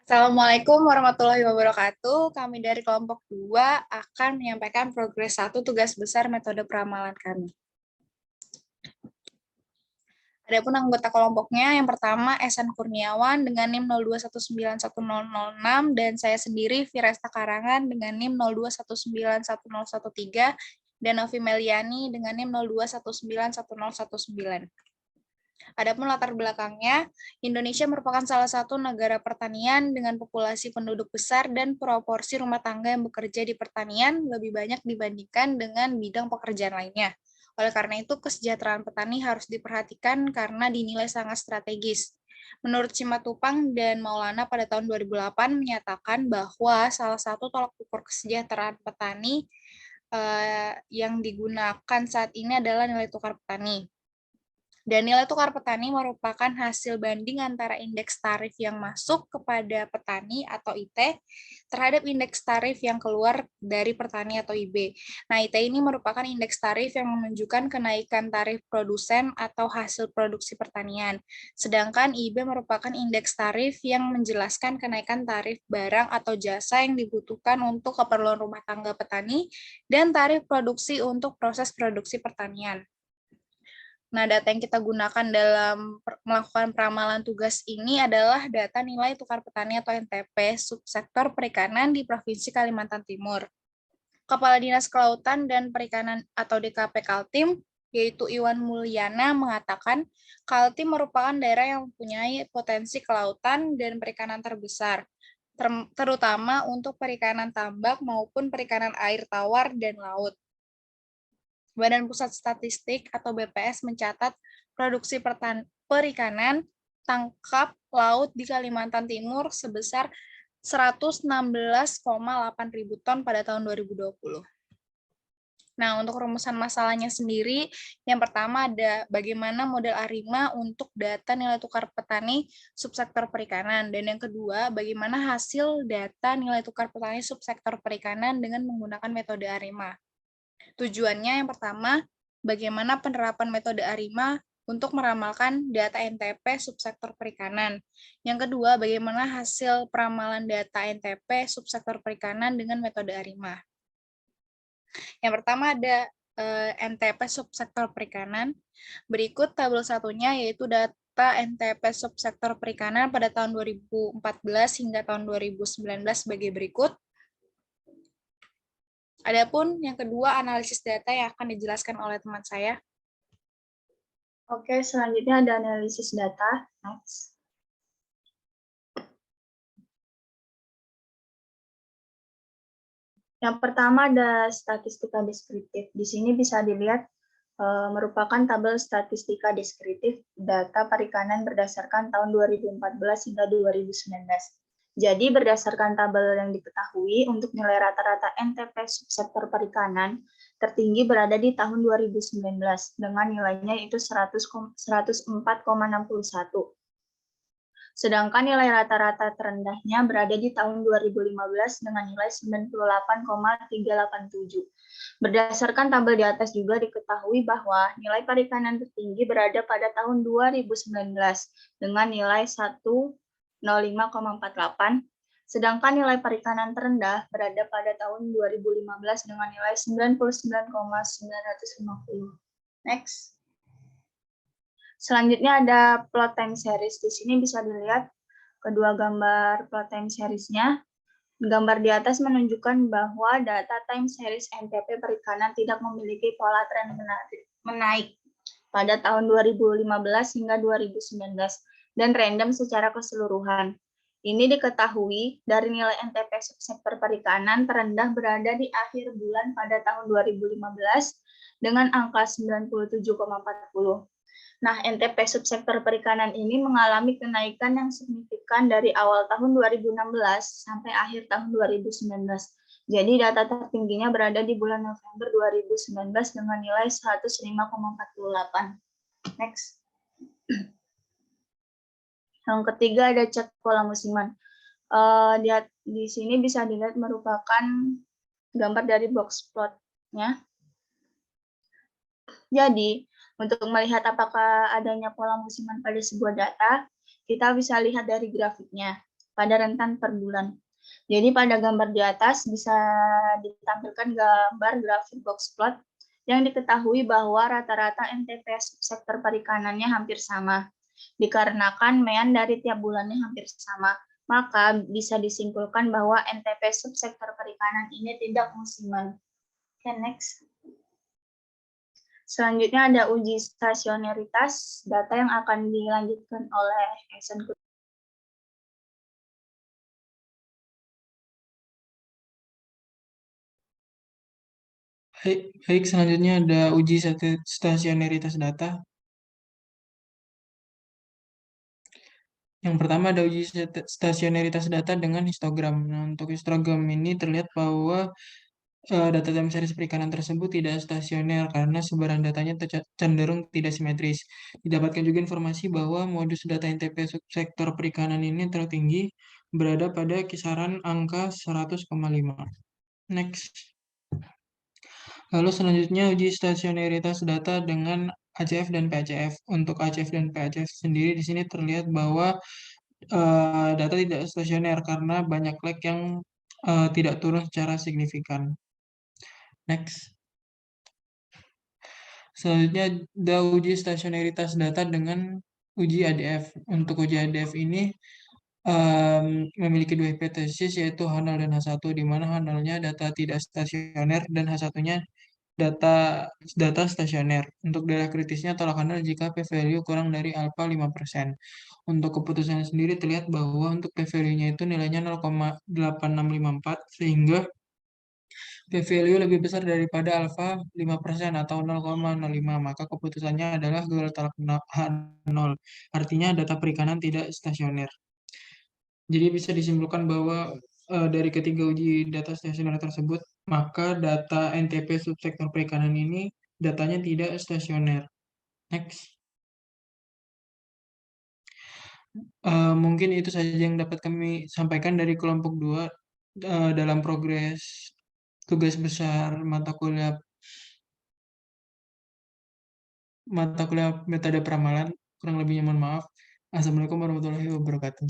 Assalamualaikum warahmatullahi wabarakatuh. Kami dari kelompok 2 akan menyampaikan progres 1 tugas besar metode peramalan kami. Adapun anggota kelompoknya, yang pertama Esan Kurniawan dengan NIM 02191006 dan saya sendiri Firesta Karangan dengan NIM 02191013 dan Novi Meliani dengan NIM 02191019. Adapun latar belakangnya, Indonesia merupakan salah satu negara pertanian dengan populasi penduduk besar dan proporsi rumah tangga yang bekerja di pertanian lebih banyak dibandingkan dengan bidang pekerjaan lainnya. Oleh karena itu, kesejahteraan petani harus diperhatikan karena dinilai sangat strategis. Menurut Simatupang dan Maulana pada tahun 2008 menyatakan bahwa salah satu tolak ukur kesejahteraan petani yang digunakan saat ini adalah nilai tukar petani. Dan nilai tukar petani merupakan hasil banding antara indeks tarif yang masuk kepada petani atau IT terhadap indeks tarif yang keluar dari petani atau IB. Nah, IT ini merupakan indeks tarif yang menunjukkan kenaikan tarif produsen atau hasil produksi pertanian. Sedangkan IB merupakan indeks tarif yang menjelaskan kenaikan tarif barang atau jasa yang dibutuhkan untuk keperluan rumah tangga petani dan tarif produksi untuk proses produksi pertanian. Nah, data yang kita gunakan dalam melakukan peramalan tugas ini adalah data nilai tukar petani atau NTP subsektor perikanan di Provinsi Kalimantan Timur. Kepala Dinas Kelautan dan Perikanan atau DKP Kaltim, yaitu Iwan Mulyana, mengatakan Kaltim merupakan daerah yang mempunyai potensi kelautan dan perikanan terbesar, terutama untuk perikanan tambak maupun perikanan air tawar dan laut. Badan Pusat Statistik atau BPS mencatat produksi perikanan tangkap laut di Kalimantan Timur sebesar 116,8 ribu ton pada tahun 2020. Nah, untuk rumusan masalahnya sendiri, yang pertama ada bagaimana model ARIMA untuk data nilai tukar petani subsektor perikanan, dan yang kedua, bagaimana hasil data nilai tukar petani subsektor perikanan dengan menggunakan metode ARIMA. Tujuannya yang pertama, bagaimana penerapan metode ARIMA untuk meramalkan data NTP subsektor perikanan. Yang kedua, bagaimana hasil peramalan data NTP subsektor perikanan dengan metode ARIMA. Yang pertama ada NTP subsektor perikanan. Berikut tabel satunya yaitu data NTP subsektor perikanan pada tahun 2014 hingga tahun 2019 sebagai berikut. Adapun yang kedua, analisis data yang akan dijelaskan oleh teman saya. Oke, selanjutnya ada analisis data. Next. Yang pertama ada statistika deskriptif. Di sini bisa dilihat merupakan tabel statistika deskriptif data perikanan berdasarkan tahun 2014 hingga 2019. Jadi berdasarkan tabel yang diketahui untuk nilai rata-rata NTP subsektor perikanan tertinggi berada di tahun 2019 dengan nilainya itu 104,61. Sedangkan nilai rata-rata terendahnya berada di tahun 2015 dengan nilai 98,387. Berdasarkan tabel di atas juga diketahui bahwa nilai perikanan tertinggi berada pada tahun 2019 dengan nilai 105,48, sedangkan nilai perikanan terendah berada pada tahun 2015 dengan nilai 99,950. Next. Selanjutnya ada plot time series. Di sini bisa dilihat kedua gambar plot time series-nya. Gambar di atas menunjukkan bahwa data time series NTP perikanan tidak memiliki pola tren menaik pada tahun 2015 hingga 2019 dan random secara keseluruhan. Ini diketahui dari nilai NTP subsektor perikanan terendah berada di akhir bulan pada tahun 2015 dengan angka 97,40. Nah, NTP subsektor perikanan ini mengalami kenaikan yang signifikan dari awal tahun 2016 sampai akhir tahun 2019. Jadi data tertingginya berada di bulan November 2019 dengan nilai 105,48. Next. Yang ketiga ada cek pola musiman. Di sini bisa dilihat merupakan gambar dari box plot-nya. Jadi, untuk melihat apakah adanya pola musiman pada sebuah data, kita bisa lihat dari grafiknya. pada rentan per bulan. Jadi pada gambar di atas bisa ditampilkan gambar grafik box plot yang diketahui bahwa rata-rata NTP subsektor perikanannya hampir sama. Dikarenakan mean dari tiap bulannya hampir sama, maka bisa disimpulkan bahwa NTP subsektor perikanan ini tidak musiman. Okay, next. Selanjutnya ada uji stasioneritas data yang akan dilanjutkan oleh Esen. Baik, selanjutnya ada uji stasioneritas data. Yang pertama ada uji stasioneritas data dengan histogram. Nah, untuk histogram ini terlihat bahwa data time series perikanan tersebut tidak stasioner karena sebaran datanya cenderung tidak simetris. Didapatkan juga informasi bahwa modus data NTP subsektor perikanan ini tertinggi berada pada kisaran angka 100,5. Next. Lalu selanjutnya uji stasioneritas data dengan ACF dan PACF. Untuk ACF dan PACF sendiri di sini terlihat bahwa data tidak stasioner karena banyak lag yang tidak turun secara signifikan. Next. Selanjutnya ada uji stasioneritas data dengan uji ADF. Untuk uji ADF ini memiliki dua hipotesis yaitu H0 dan H1, di mana H0-nya data tidak stasioner dan H1-nya data stasioner. Untuk daerah kritisnya tolak H0 jika p-value kurang dari alpha 5%. Untuk keputusan sendiri terlihat bahwa untuk p-value-nya itu nilainya 0,8654 sehingga p-value lebih besar daripada alpha 5% atau 0,05, maka keputusannya adalah gagal tolak H0. Artinya data perikanan tidak stasioner. Jadi bisa disimpulkan bahwa dari ketiga uji data stasioner tersebut, maka data NTP subsektor perikanan ini datanya tidak stasioner. Next. Mungkin itu saja yang dapat kami sampaikan dari kelompok 2 dalam progres tugas besar mata kuliah metode peramalan. Kurang lebihnya mohon maaf. Assalamualaikum warahmatullahi wabarakatuh.